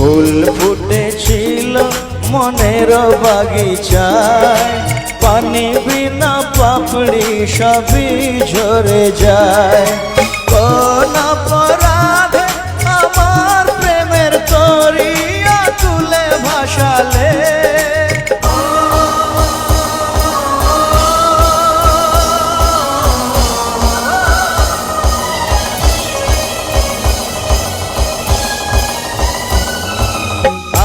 ফুল ফুটেছিল মনের বাগিচায়, পানি বিনা পাপড়ি সবই ঝরে যায়। কোন অপরাধে আমার প্রেমের তরিয়া তুলে ভাসালে,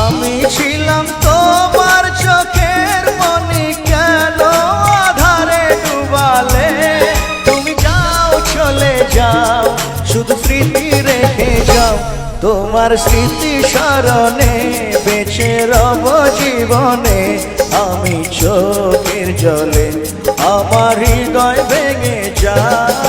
আমি ছিলাম তোমার চোখের মনি, কেন আধারে ডুবালে? তুমি যাও চলে যাও, শুধু স্মৃতি রেখে যাও। তোমার স্মৃতি স্মরণে বেঁচে রব জীবনে, আমি চোখের জলে আমার হৃদয় ভেঙে যায়।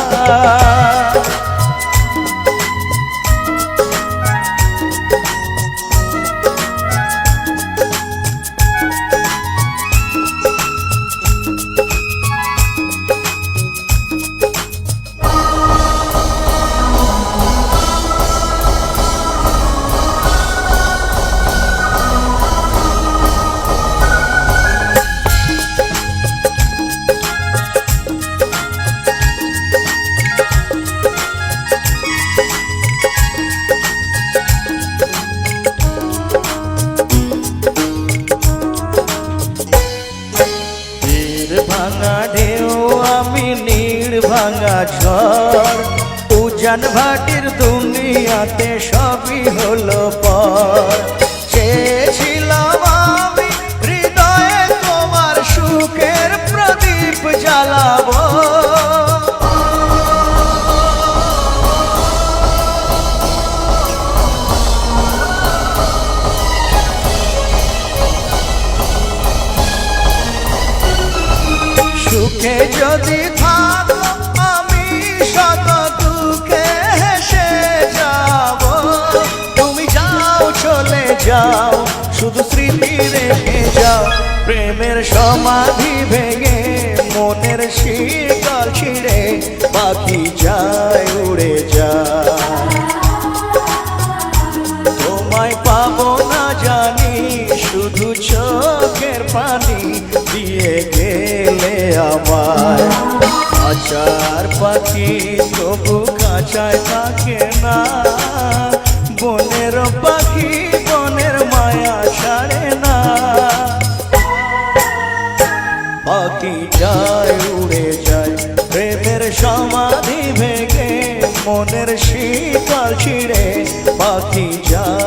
ভাঙা ঢেউ আমি নীড় ভাঙা ঝড়, উজান ভাটির দুনিয়াতে সবই হলো পর। চেয়েছিলাম আমি হৃদয়ে তোমার সুখের প্রদীপ জ্বালাবো, সুখে যদি থাকো আমি শত দুঃখে হেসে যাব। তুমি যাও চলে যাও, শুধু স্মৃতি রেখে যাও। প্রেমের সমাধি ভেঙে মনের শিকল ছিঁড়ে পাখি যায় উড়ে যায়। তোমায় পাবো না জানি, শুধু চোখের পানি দিয়ে গেলে আমায়। খাঁচার পাখি তবু খাঁচায় থাকে না, বনের পাখি বনের মায়া ছাড়ে না। পাখি যায় উড়ে যায়, প্রেমের সমাধি ভেঙে মনের শিকল ছিঁড়ে পাখি যায়